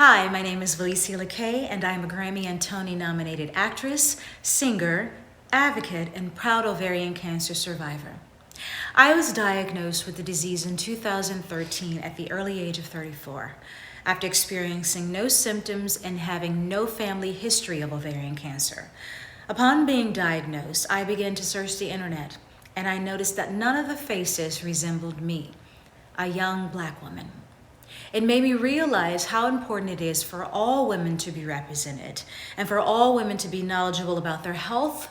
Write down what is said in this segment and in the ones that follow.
Hi, my name is Felicia LeKay, and I am a Grammy and Tony nominated actress, singer, advocate, and proud ovarian cancer survivor. I was diagnosed with the disease in 2013 at the early age of 34, after experiencing no symptoms and having no family history of ovarian cancer. Upon being diagnosed, I began to search the internet, and I noticed that none of the faces resembled me, a young black woman. It made me realize how important it is for all women to be represented and for all women to be knowledgeable about their health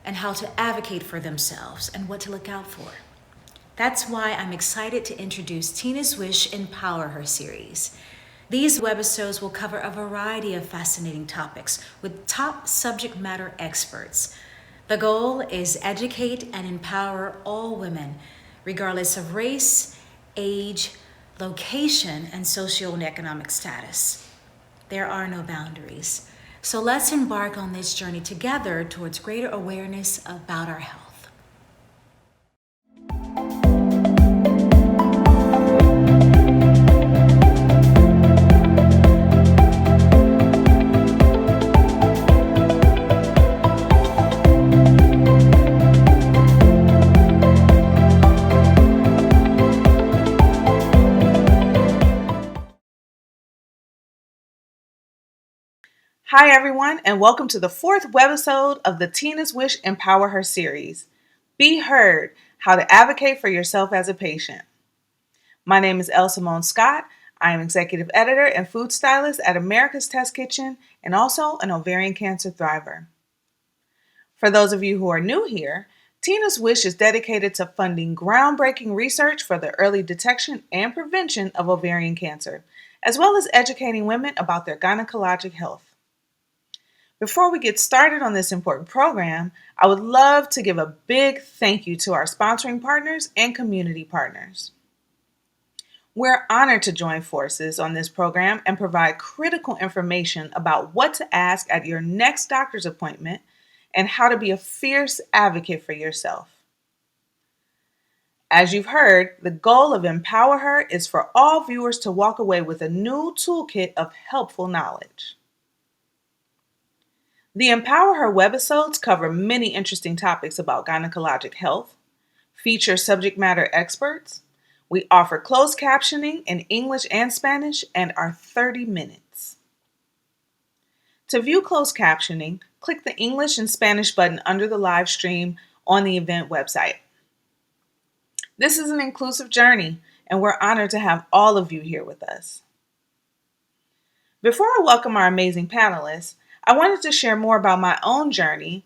and how to advocate for themselves and what to look out for. That's why I'm excited to introduce Tina's Wish Empower Her series. These webisodes will cover a variety of fascinating topics with top subject matter experts. The goal is educate and empower all women, regardless of race, age, location, and social and economic status. There are no boundaries. So let's embark on this journey together towards greater awareness about our health. Hi, everyone, and welcome to the fourth webisode of the Tina's Wish Empower Her series. Be heard, how to advocate for yourself as a patient. My name is Elle Simone Scott. I am executive editor and food stylist at America's Test Kitchen and also an ovarian cancer thriver. For those of you who are new here, Tina's Wish is dedicated to funding groundbreaking research for the early detection and prevention of ovarian cancer, as well as educating women about their gynecologic health. Before we get started on this important program, I would love to give a big thank you to our sponsoring partners and community partners. We're honored to join forces on this program and provide critical information about what to ask at your next doctor's appointment and how to be a fierce advocate for yourself. As you've heard, the goal of Empower Her is for all viewers to walk away with a new toolkit of helpful knowledge. The Empower Her webisodes cover many interesting topics about gynecologic health, feature subject matter experts. We offer closed captioning in English and Spanish and are 30 minutes. To view closed captioning, click the English and Spanish button under the live stream on the event website. This is an inclusive journey, and we're honored to have all of you here with us. Before I welcome our amazing panelists, I wanted to share more about my own journey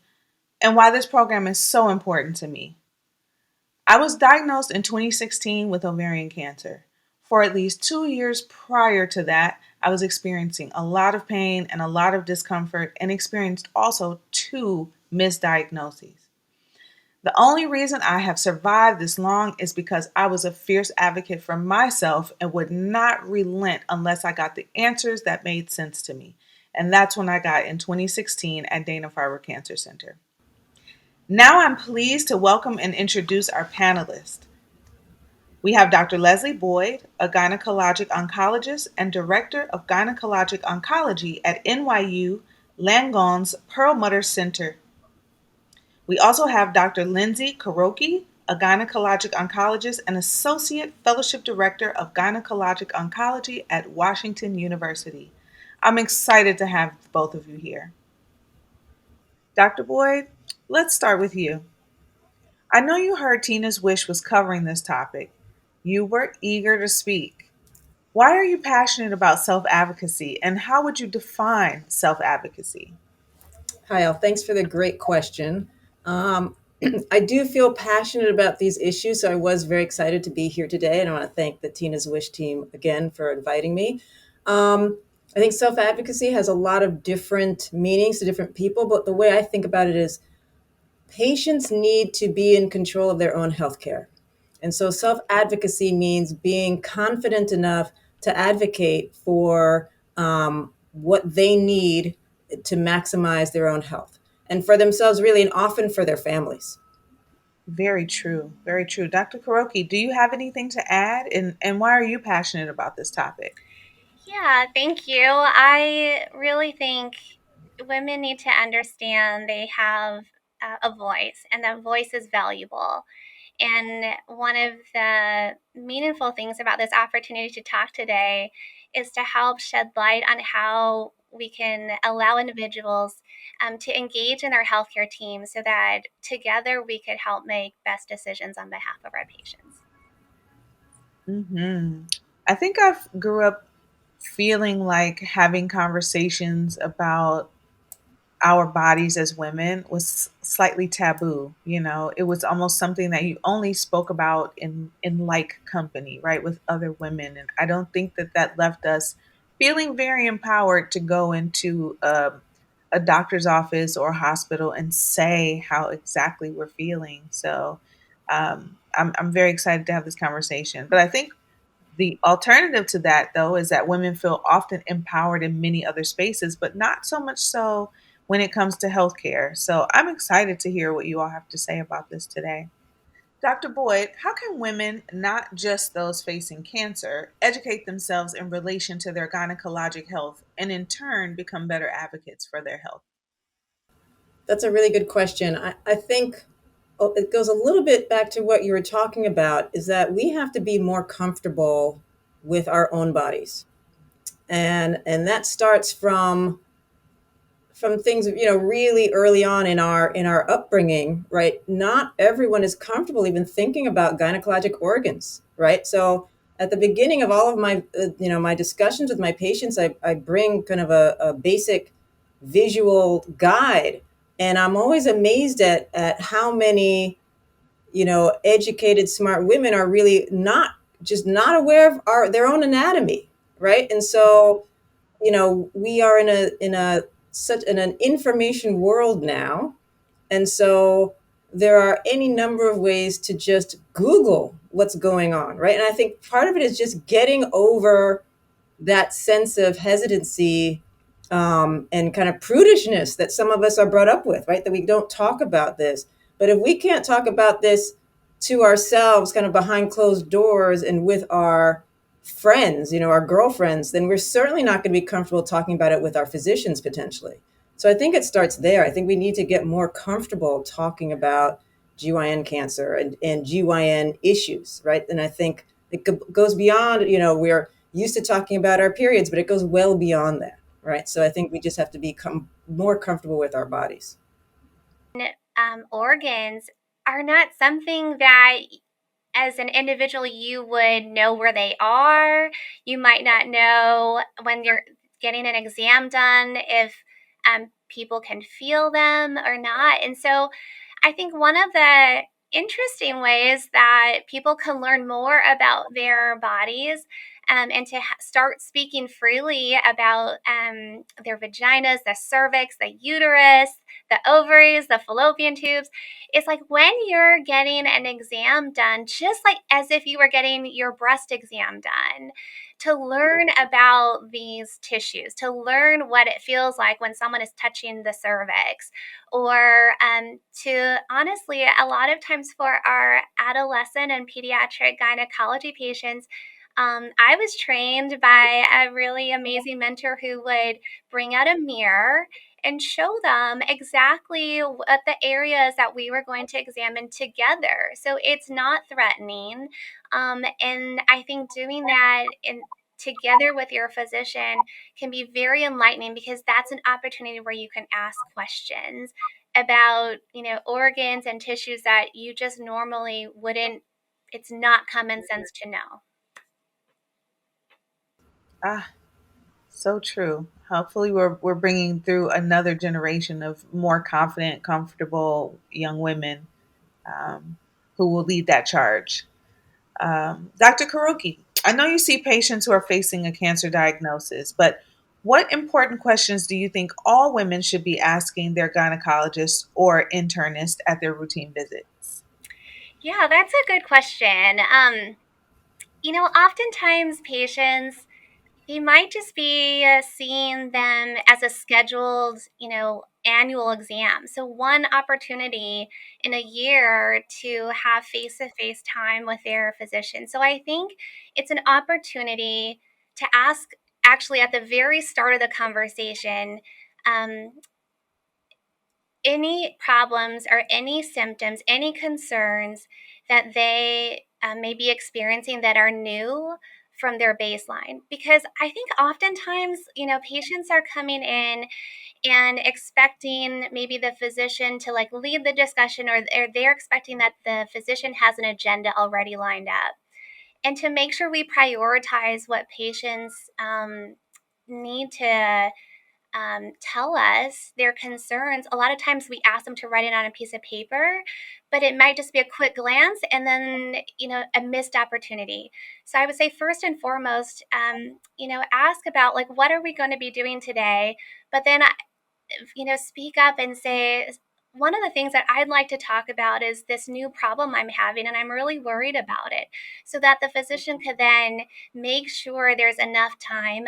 and why this program is so important to me. I was diagnosed in 2016 with ovarian cancer. For at least 2 years prior to that, I was experiencing a lot of pain and a lot of discomfort and experienced also 2 misdiagnoses. The only reason I have survived this long is because I was a fierce advocate for myself and would not relent unless I got the answers that made sense to me. And that's when I got in 2016 at Dana-Farber Cancer Center. Now I'm pleased to welcome and introduce our panelists. We have Dr. Leslie Boyd, a gynecologic oncologist and director of gynecologic oncology at NYU Langone's Perlmutter Center. We also have Dr. Lindsay Kuroki, a gynecologic oncologist and associate fellowship director of gynecologic oncology at Washington University. I'm excited to have both of you here. Dr. Boyd, let's start with you. I know you heard Tina's Wish was covering this topic. You were eager to speak. Why are you passionate about self-advocacy, and how would you define self-advocacy? Hi, Al. Thanks for the great question. Um, I do feel passionate about these issues, so I was very excited to be here today. And I want to thank the Tina's Wish team again for inviting me. I think self advocacy has a lot of different meanings to different people, but the way I think about it is patients need to be in control of their own healthcare. And so self advocacy means being confident enough to advocate for what they need to maximize their own health and for themselves, really, and often for their families. Very true. Very true. Dr. Kuroki, do you have anything to add? And why are you passionate about this topic? Yeah, thank you. I really think women need to understand they have a voice, and that voice is valuable. And one of the meaningful things about this opportunity to talk today is to help shed light on how we can allow individuals to engage in our healthcare team so that together we could help make best decisions on behalf of our patients. Hmm. I think I've grew up feeling like having conversations about our bodies as women was slightly taboo. It was almost something that you only spoke about in like company, right, with other women. And I don't think that that left us feeling very empowered to go into a doctor's office or hospital and say how exactly we're feeling. So I'm very excited to have this conversation. But I think the alternative to that, though, is that women feel often empowered in many other spaces, but not so much so when it comes to healthcare. So I'm excited to hear what you all have to say about this today. Dr. Boyd, how can women, not just those facing cancer, educate themselves in relation to their gynecologic health and in turn become better advocates for their health? That's a really good question. I think it goes a little bit back to what you were talking about, is that we have to be more comfortable with our own bodies. And that starts from things, really early on in our upbringing, right? Not everyone is comfortable even thinking about gynecologic organs, right? So at the beginning of all of my my discussions with my patients, I bring kind of a basic visual guide, and I'm always amazed at how many educated smart women are really not aware of their own anatomy, right? And so we are in a such an information world now, and so there are any number of ways to just Google what's going on, right? And I think part of it is just getting over that sense of hesitancy, and kind of prudishness that some of us are brought up with, right? That we don't talk about this. But if we can't talk about this to ourselves, kind of behind closed doors and with our friends, our girlfriends, then we're certainly not going to be comfortable talking about it with our physicians potentially. So I think it starts there. I think we need to get more comfortable talking about GYN cancer and GYN issues, right? And I think it goes beyond, we're used to talking about our periods, but it goes well beyond that, right? So I think we just have to become more comfortable with our bodies. Organs are not something that as an individual you would know where they are. You might not know when you're getting an exam done if people can feel them or not. And so I think one of the interesting ways that people can learn more about their bodies, and to start speaking freely about their vaginas, the cervix, the uterus, the ovaries, the fallopian tubes. It's like when you're getting an exam done, just like as if you were getting your breast exam done, to learn about these tissues, to learn what it feels like when someone is touching the cervix, or to honestly, a lot of times for our adolescent and pediatric gynecology patients, I was trained by a really amazing mentor who would bring out a mirror and show them exactly what the areas that we were going to examine together. So it's not threatening. And I think doing that together with your physician can be very enlightening, because that's an opportunity where you can ask questions about, organs and tissues that you just normally wouldn't, it's not common sense to know. Ah, so true. Hopefully, we're bringing through another generation of more confident, comfortable young women who will lead that charge. Dr. Karoki, I know you see patients who are facing a cancer diagnosis, but what important questions do you think all women should be asking their gynecologist or internist at their routine visits? Yeah, that's a good question. Oftentimes patients, they might just be seeing them as a scheduled, annual exam. So, one opportunity in a year to have face to face time with their physician. So, I think it's an opportunity to ask actually at the very start of the conversation, any problems or any symptoms, any concerns that they may be experiencing that are new from their baseline. Because I think oftentimes, patients are coming in and expecting maybe the physician to like lead the discussion, or they're expecting that the physician has an agenda already lined up. And to make sure we prioritize what patients need to tell us their concerns. A lot of times we ask them to write it on a piece of paper, but it might just be a quick glance and then, a missed opportunity. So I would say first and foremost, ask about like, what are we going to be doing today? But then, speak up and say, one of the things that I'd like to talk about is this new problem I'm having, and I'm really worried about it, so that the physician could then make sure there's enough time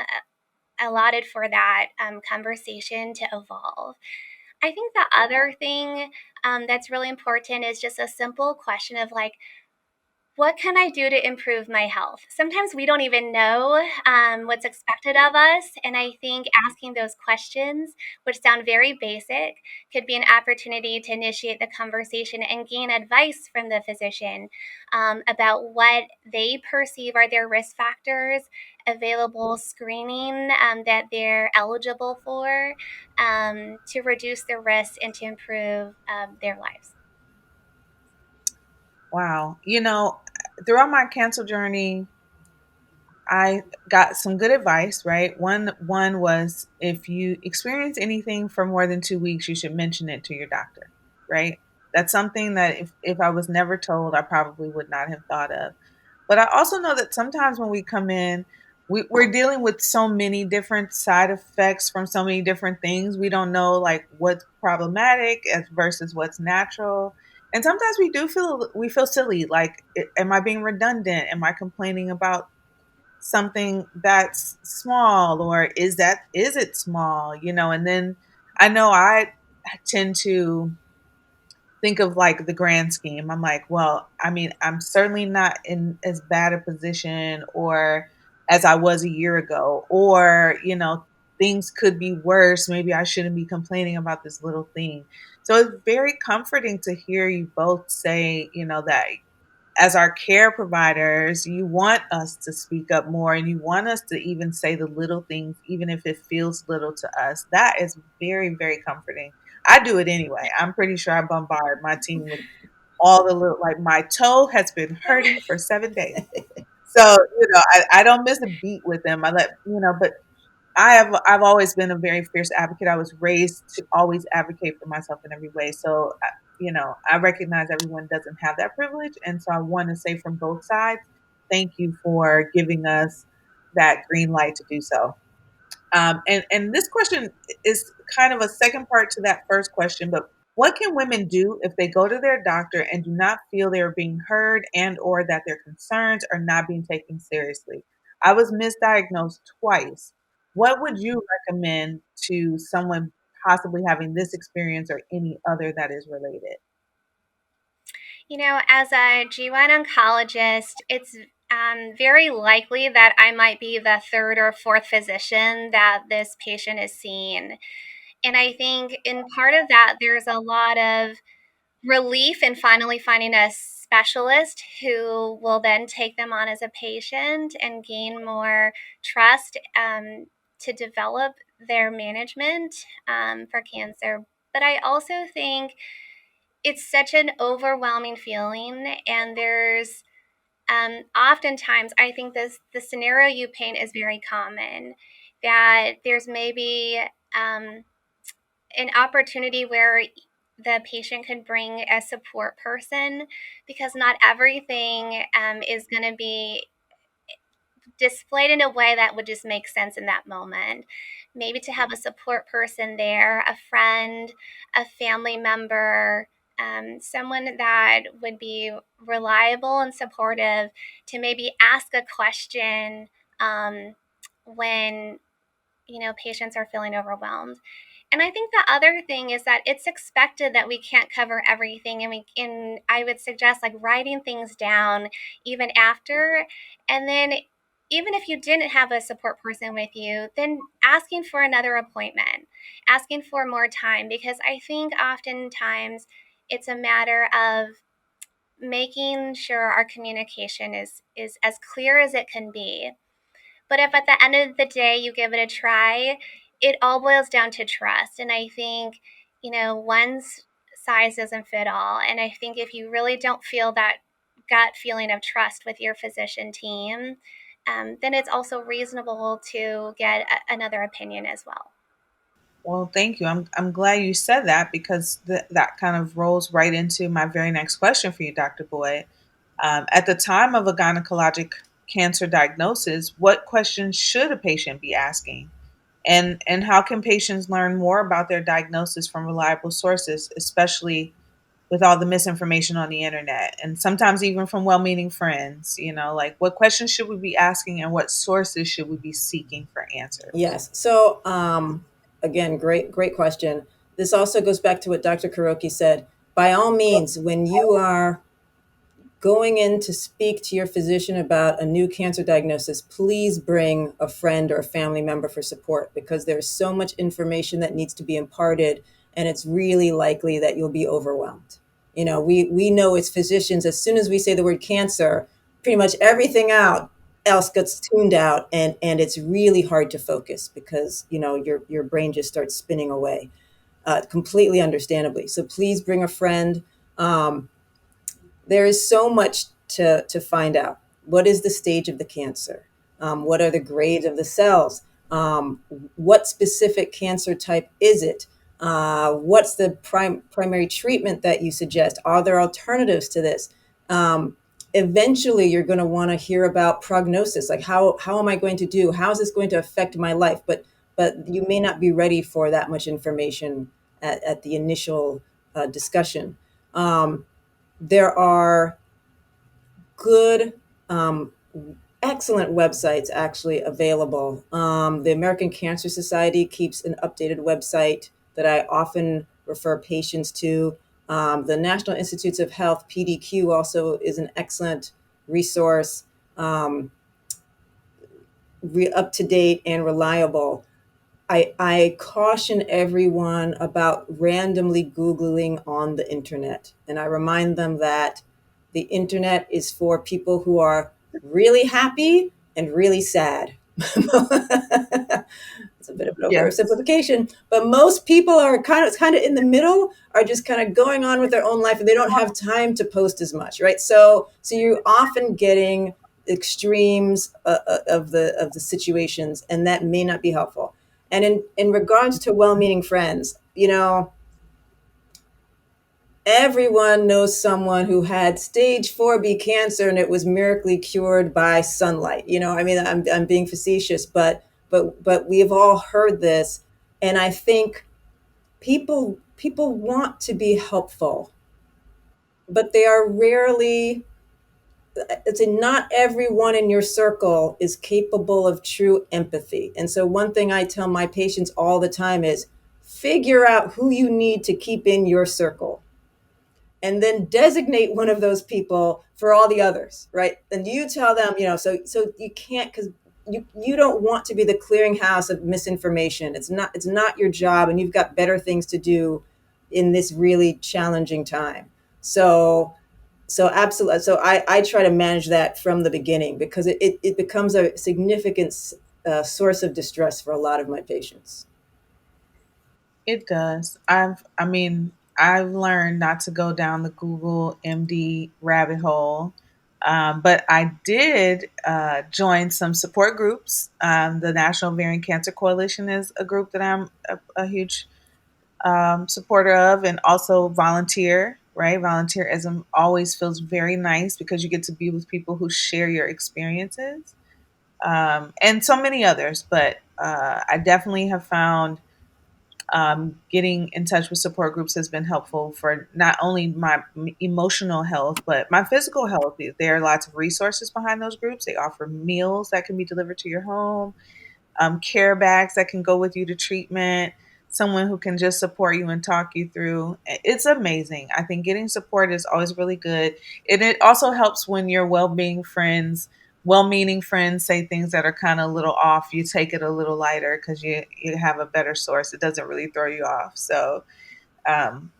allotted for that conversation to evolve. I think the other thing that's really important is just a simple question of like, what can I do to improve my health? Sometimes we don't even know what's expected of us. And I think asking those questions, which sound very basic, could be an opportunity to initiate the conversation and gain advice from the physician about what they perceive are their risk factors, available screening that they're eligible for to reduce the risk and to improve their lives. Wow. Throughout my cancer journey, I got some good advice, right? One was, if you experience anything for more than 2 weeks, you should mention it to your doctor, right? That's something that if I was never told, I probably would not have thought of. But I also know that sometimes when we come in, we're dealing with so many different side effects from so many different things. We don't know like what's problematic as versus what's natural. And sometimes we feel silly. Like, am I being redundant? Am I complaining about something that's small, or is it small? And then I know I tend to think of like the grand scheme. I'm like, well, I mean, I'm certainly not in as bad a position or as I was a year ago, or things could be worse. Maybe I shouldn't be complaining about this little thing. So it's very comforting to hear you both say, that as our care providers, you want us to speak up more, and you want us to even say the little things, even if it feels little to us. That is very, very comforting. I do it anyway. I'm pretty sure I bombard my team with all the little, like, my toe has been hurting for 7 days. So, I don't miss a beat with them. But I've always been a very fierce advocate. I was raised to always advocate for myself in every way. So, I recognize everyone doesn't have that privilege, and so I want to say from both sides, thank you for giving us that green light to do so. And this question is kind of a second part to that first question, but what can women do if they go to their doctor and do not feel they are being heard and or that their concerns are not being taken seriously? I was misdiagnosed twice. What would you recommend to someone possibly having this experience or any other that is related? As a GYN oncologist, it's very likely that I might be the third or fourth physician that this patient is seeing. And I think in part of that, there's a lot of relief in finally finding a specialist who will then take them on as a patient and gain more trust to develop their management for cancer. But I also think it's such an overwhelming feeling, and there's oftentimes I think the scenario you paint is very common, that there's maybe an opportunity where the patient could bring a support person, because not everything is going to be displayed in a way that would just make sense in that moment. Maybe to have a support person there, a friend, a family member, someone that would be reliable and supportive to maybe ask a question when patients are feeling overwhelmed. And I think the other thing is that it's expected that we can't cover everything, and I would suggest like writing things down even after, and then even if you didn't have a support person with you, then asking for another appointment, asking for more time, because I think oftentimes it's a matter of making sure our communication is as clear as it can be. But if at the end of the day you give it a try, it all boils down to trust. And I think, one size doesn't fit all. And I think if you really don't feel that gut feeling of trust with your physician team, then it's also reasonable to get another opinion as well. Well, thank you. I'm glad you said that because that kind of rolls right into my very next question for you, Dr. Boyd. At the time of a gynecologic cancer diagnosis, what questions should a patient be asking? And how can patients learn more about their diagnosis from reliable sources, especially with all the misinformation on the internet and sometimes even from well-meaning friends? Like what questions should we be asking and what sources should we be seeking for answers? Yes. So, again, great question. This also goes back to what Dr. Kuroki said. By all means, when you are going in to speak to your physician about a new cancer diagnosis, please bring a friend or a family member for support, because there's so much information that needs to be imparted, and it's really likely that you'll be overwhelmed. We know as physicians, as soon as we say the word cancer, pretty much everything else gets tuned out, and it's really hard to focus because your brain just starts spinning away, completely understandably. So please bring a friend. There is so much to find out. What is the stage of the cancer? What are the grades of the cells? What specific cancer type is it? What's the primary treatment that you suggest? Are there alternatives to this? Eventually, you're going to want to hear about prognosis, like how am I going to do? How is this going to affect my life? But you may not be ready for that much information at the initial discussion. There are good, excellent websites actually available. The American Cancer Society keeps an updated website that I often refer patients to. The National Institutes of Health, PDQ, also is an excellent resource, up to date and reliable. I caution everyone about randomly Googling on the internet. And I remind them that the internet is for people who are really happy and really sad. It's a bit of an Yes. oversimplification, but most people are kind of in the middle, are just kind of going on with their own life, and they don't have time to post as much, right? So you're often getting extremes of the situations, and that may not be helpful. And in regards to well-meaning friends, everyone knows someone who had stage 4B cancer and it was miraculously cured by sunlight. I mean, I'm being facetious, but we have all heard this, and I think people want to be helpful, but they are rarely. It's not everyone in your circle is capable of true empathy. And so one thing I tell my patients all the time is figure out who you need to keep in your circle, and then designate one of those people for all the others, right? And you tell them, so you can't, because you don't want to be the clearinghouse of misinformation. It's not your job, and you've got better things to do in this really challenging time. So absolutely. So I try to manage that from the beginning, because it becomes a significant source of distress for a lot of my patients. It does. I've learned not to go down the Google MD rabbit hole, but I did join some support groups. The National Ovarian Cancer Coalition is a group that I'm a huge supporter of, and also volunteer. Right, volunteerism always feels very nice because you get to be with people who share your experiences, and so many others. But I definitely have found getting in touch with support groups has been helpful for not only my emotional health, but my physical health. There are lots of resources behind those groups. They offer meals that can be delivered to your home, care bags that can go with you to treatment, someone who can just support you and talk you through. It's amazing. I think getting support is always really good. And it also helps when your well being friends well-meaning friends say things that are kind of a little off, you take it a little lighter because you have a better source. It doesn't really throw you off. So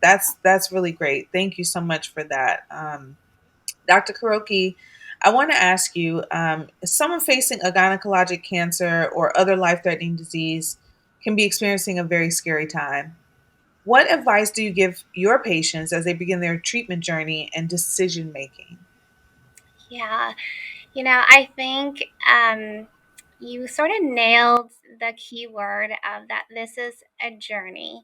that's really great. Thank you so much for that. Dr. Kuroki, I want to ask you, someone facing a gynecologic cancer or other life-threatening disease can be experiencing a very scary time. What advice do you give your patients as they begin their treatment journey and decision making? Yeah, I think you sort of nailed the key word of that. This is a journey.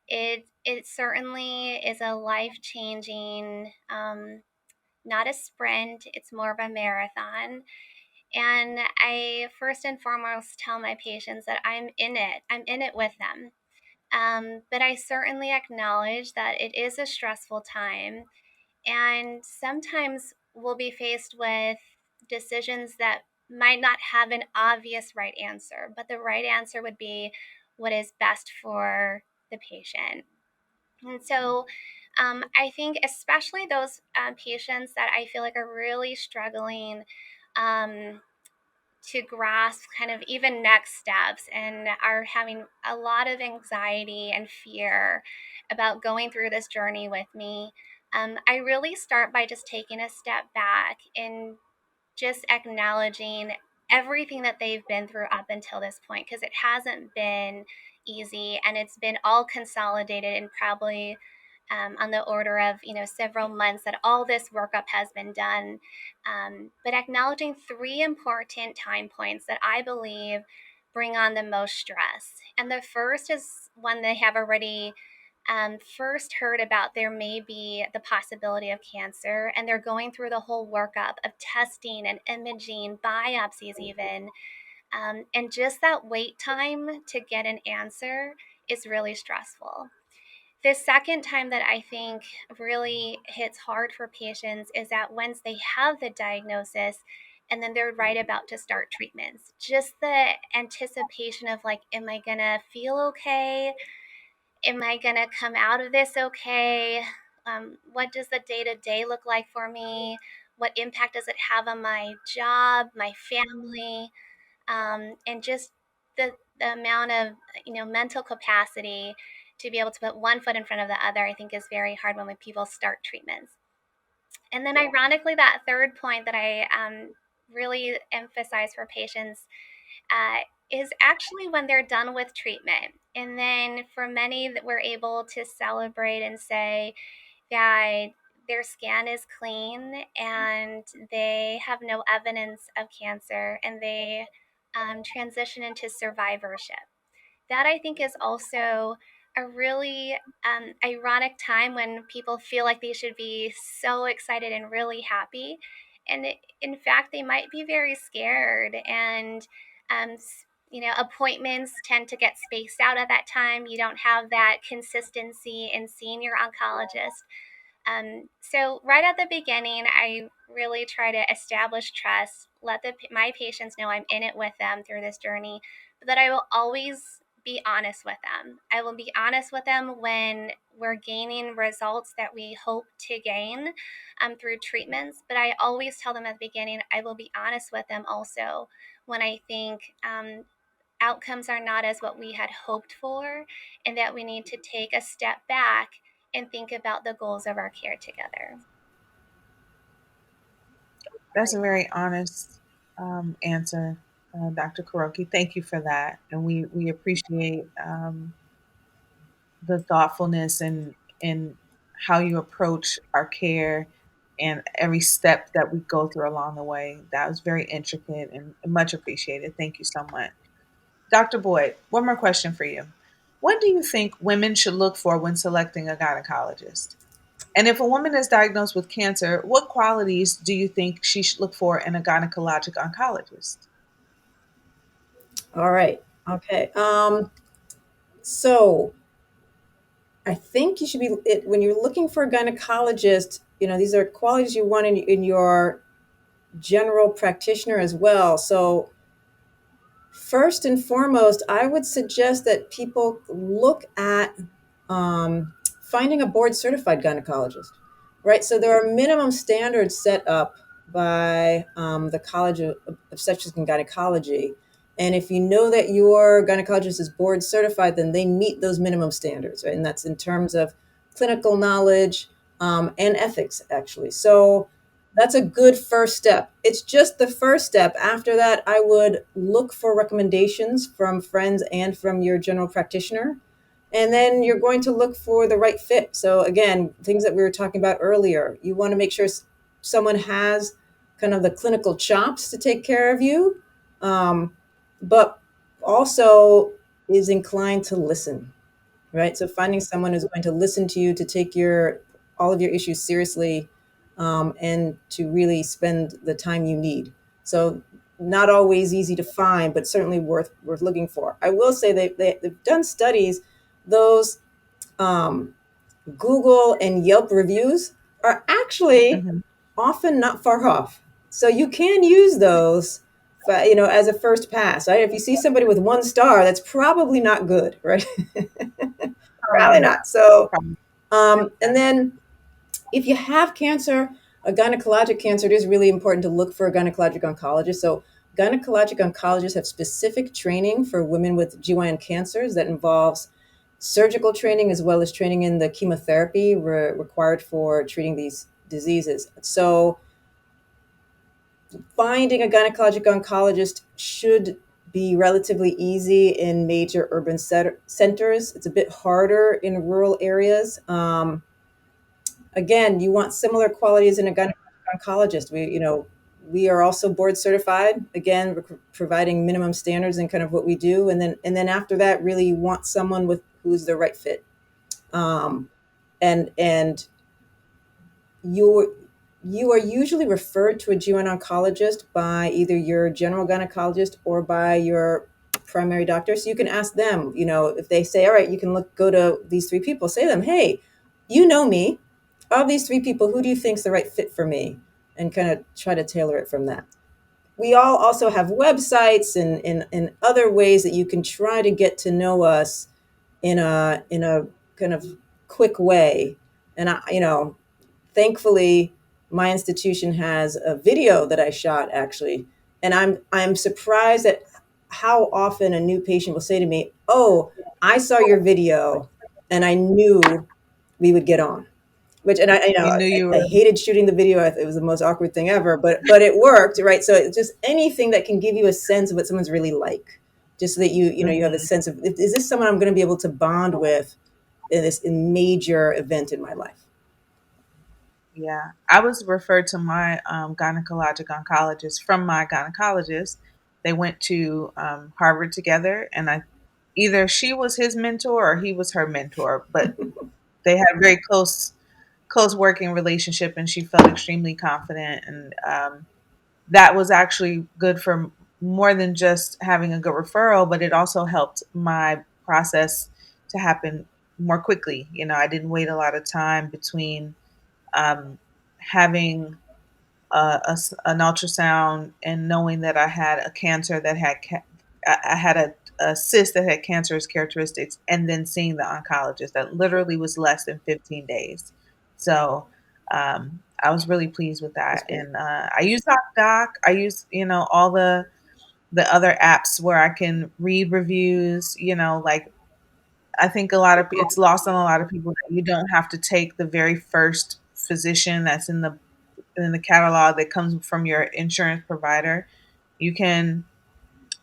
It certainly is a life changing, not a sprint. It's more of a marathon. And I first and foremost tell my patients that I'm in it. I'm in it with them. But I certainly acknowledge that it is a stressful time, and sometimes we'll be faced with decisions that might not have an obvious right answer, but the right answer would be what is best for the patient. And so I think, especially those patients that I feel like are really struggling um, to grasp kind of even next steps and are having a lot of anxiety and fear about going through this journey with me, I really start by just taking a step back and just acknowledging everything that they've been through up until this point, because it hasn't been easy, and it's been all consolidated and probably on the order of several months that all this workup has been done, but acknowledging three important time points that I believe bring on the most stress. And the first is when they have already first heard about there may be the possibility of cancer, and they're going through the whole workup of testing and imaging, biopsies even, and just that wait time to get an answer is really stressful. The second time that I think really hits hard for patients is that once they have the diagnosis and then they're right about to start treatments, just the anticipation of like, am I gonna feel okay? Am I going to come out of this okay? What does the day to day look like for me? What impact does it have on my job, my family, and just the amount of mental capacity to be able to put one foot in front of the other? I think is very hard when people start treatments. And then, ironically, that third point that I really emphasize for patients uh, is actually when they're done with treatment. And then for many that we're able to celebrate and say that their scan is clean and they have no evidence of cancer, and they transition into survivorship. That I think is also a really ironic time when people feel like they should be so excited and really happy. And in fact, they might be very scared. And, appointments tend to get spaced out at that time. You don't have that consistency in seeing your oncologist. So right at the beginning, I really try to establish trust, let my patients know I'm in it with them through this journey, but that I will always be honest with them. I will be honest with them when we're gaining results that we hope to gain through treatments. But I always tell them at the beginning, I will be honest with them also when I think outcomes are not as what we had hoped for, and that we need to take a step back and think about the goals of our care together. That's a very honest answer, Dr. Kuroki. Thank you for that. And we appreciate the thoughtfulness and how you approach our care and every step that we go through along the way. That was very intricate and much appreciated. Thank you so much. Dr. Boyd, one more question for you. What do you think women should look for when selecting a gynecologist? And if a woman is diagnosed with cancer, what qualities do you think she should look for in a gynecologic oncologist? All right. Okay. So I think you should be when you're looking for a gynecologist. These are qualities you want in your general practitioner as well. So first and foremost, I would suggest that people look at finding a board certified gynecologist, right? So there are minimum standards set up by the College of Obstetrics and Gynecology. And if you know that your gynecologist is board certified, then they meet those minimum standards, right? And that's in terms of clinical knowledge and ethics, actually. So that's a good first step. It's just the first step. After that, I would look for recommendations from friends and from your general practitioner. And then you're going to look for the right fit. So again, things that we were talking about earlier, you want to make sure someone has kind of the clinical chops to take care of you, but also is inclined to listen, right? So finding someone who's going to listen to you, to take your all of your issues seriously, and to really spend the time you need. So not always easy to find, but certainly worth looking for. I will say they've done studies. Those um, Google and Yelp reviews are actually Mhm. often not far off. So you can use those, as a first pass. Right? If you see somebody with 1 star, that's probably not good, right? Probably Um, not. So, from- and then if you have cancer, a gynecologic cancer, it is really important to look for a gynecologic oncologist. So gynecologic oncologists have specific training for women with GYN cancers that involves surgical training as well as training in the chemotherapy required for treating these diseases. So finding a gynecologic oncologist should be relatively easy in major urban centers. It's a bit harder in rural areas. Again, you want similar qualities in a gynecologic oncologist. We are also board certified. Again, we're providing minimum standards in kind of what we do, and then after that, really, you want someone with who's the right fit. Um, and you you are usually referred to a GYN oncologist by either your general gynecologist or by your primary doctor. So you can ask them, if they say, all right, you can go to these 3 people, say to them, hey, you know me. Of these 3 people, who do you think is the right fit for me? And kind of try to tailor it from that. We all also have websites and other ways that you can try to get to know us in a kind of quick way. And thankfully, my institution has a video that I shot actually, and I'm surprised at how often a new patient will say to me, "Oh, I saw your video, and I knew we would get on." Which, and you knew you I were. hated shooting the video. It was the most awkward thing ever, but it worked, right? So it's just anything that can give you a sense of what someone's really like, just so that you have a Mhm. sense of, is this someone I'm going to be able to bond with in this major event in my life? Yeah, I was referred to my gynecologic oncologist from my gynecologist. They went to Harvard together, and either she was his mentor or he was her mentor. But they had a very close working relationship, and she felt extremely confident. And that was actually good for more than just having a good referral, but it also helped my process to happen more quickly. I didn't wait a lot of time between um, having an ultrasound and knowing that I had a cancer that I had a cyst that had cancerous characteristics, and then seeing the oncologist. That literally was less than 15 days. So I was really pleased with That's that, great. and I use ZocDoc. I use all the other apps where I can read reviews. Like I think it's lost on a lot of people that you don't have to take the very first physician that's in the catalog that comes from your insurance provider. You can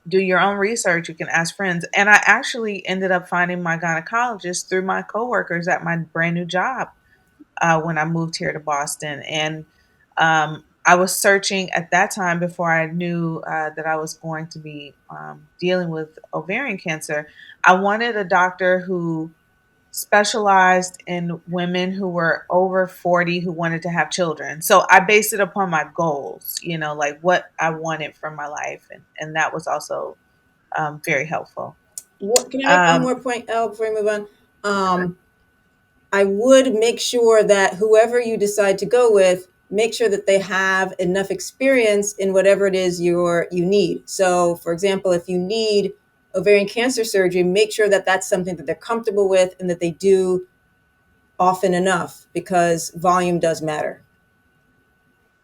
do your own research. You can ask friends. And I actually ended up finding my gynecologist through my coworkers at my brand new job when I moved here to Boston. And I was searching at that time before I knew that I was going to be dealing with ovarian cancer. I wanted a doctor who specialized in women who were over 40 who wanted to have children. So I based it upon my goals, like what I wanted from my life. And that was also very helpful. Can I make one Um, more point, Elle, before we move on? Um, I would make sure that whoever you decide to go with, make sure that they have enough experience in whatever it is you need. So, for example, if you need ovarian cancer surgery, make sure that that's something that they're comfortable with and that they do often enough, because volume does matter.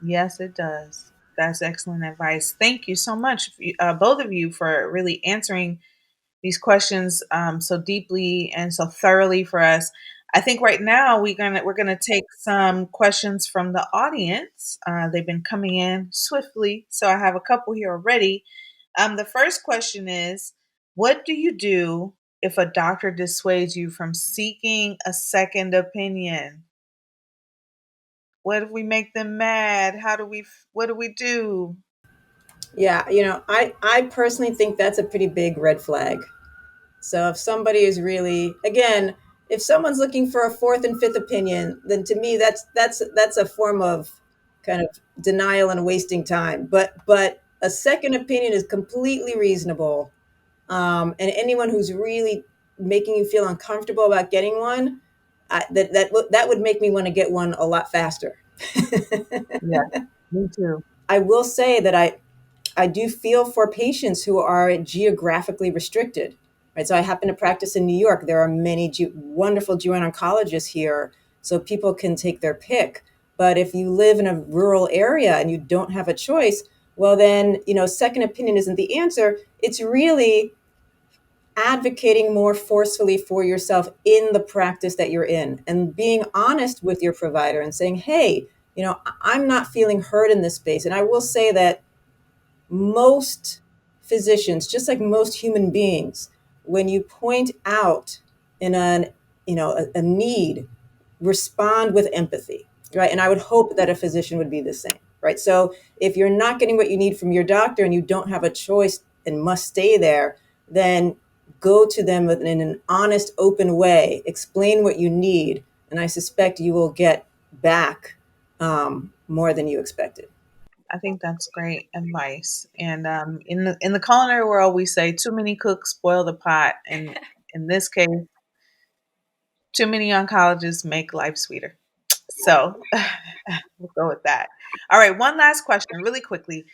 Yes, it does. That's excellent advice. Thank you so much, both of you, for really answering these questions so deeply and so thoroughly for us. I think right now we're gonna take some questions from the audience. They've been coming in swiftly, so I have a couple here already. The first question is, what do you do if a doctor dissuades you from seeking a second opinion? What if we make them mad? What do we do? Yeah, I personally think that's a pretty big red flag. So if somebody is really, again, if someone's looking for a fourth and fifth opinion, then to me that's a form of kind of denial and wasting time. But a second opinion is completely reasonable. And anyone who's really making you feel uncomfortable about getting one, that would make me want to get one a lot faster. Yeah, me too. I will say that I do feel for patients who are geographically restricted. Right, so I happen to practice in New York. There are many wonderful GYN oncologists here, so people can take their pick. But if you live in a rural area and you don't have a choice, well, then second opinion isn't the answer. It's really advocating more forcefully for yourself in the practice that you're in and being honest with your provider and saying, hey, I'm not feeling heard in this space. And I will say that most physicians, just like most human beings, when you point out in a need, respond with empathy, right? And I would hope that a physician would be the same, right? So if you're not getting what you need from your doctor and you don't have a choice and must stay there, then go to them in an honest, open way, explain what you need, and I suspect you will get back more than you expected. I think that's great advice. And in the culinary world, we say too many cooks spoil the pot, and in this case, too many oncologists make life sweeter. So we'll go with that. All right, one last question, really quickly.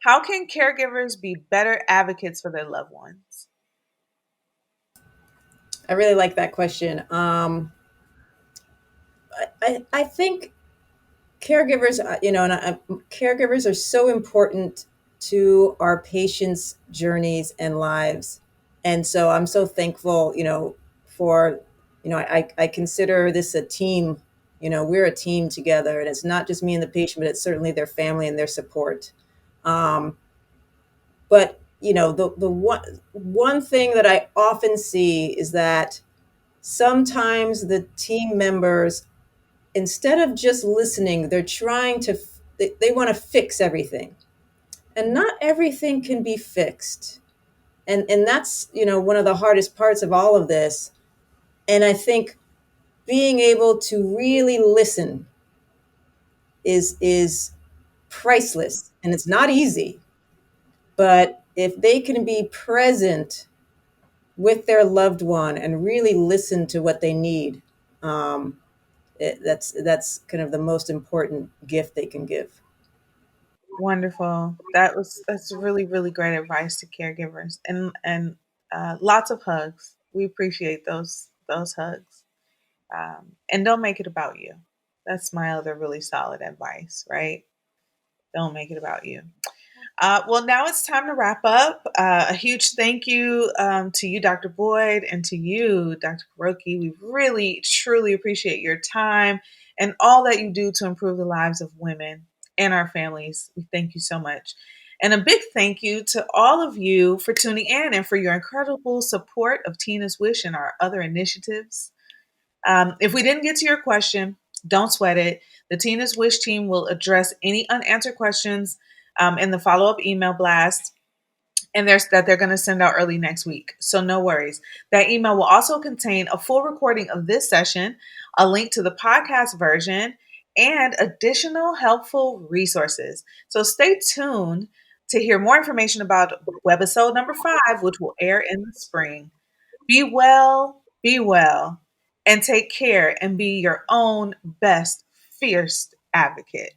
How can caregivers be better advocates for their loved ones? I really like that question. I think caregivers, caregivers are so important to our patients' journeys and lives. And so I'm so thankful, for, I consider this a team. We're a team together, and it's not just me and the patient, but it's certainly their family and their support. Um, but the one thing that I often see is that sometimes the team members, instead of just listening, they're trying to, they want to fix everything. And not everything can be fixed. And that's, one of the hardest parts of all of this. And I think being able to really listen is priceless. And it's not easy. But if they can be present with their loved one and really listen to what they need, that's kind of the most important gift they can give. Wonderful. That's really really great advice to caregivers, and lots of hugs. We appreciate those hugs. And don't make it about you. That's my other really solid advice, right? Don't make it about you. Well, now it's time to wrap up. A huge thank you to you, Dr. Boyd, and to you, Dr. Kuroki. We really, truly appreciate your time and all that you do to improve the lives of women and our families. We thank you so much. And a big thank you to all of you for tuning in and for your incredible support of Tina's Wish and our other initiatives. If we didn't get to your question, don't sweat it. The Tina's Wish team will address any unanswered questions in the follow up email blast. And they're going to send out early next week. So no worries. That email will also contain a full recording of this session, a link to the podcast version, and additional helpful resources. So stay tuned to hear more information about webisode number 5, which will air in the spring. Be well, and take care and be your own best fierce advocate.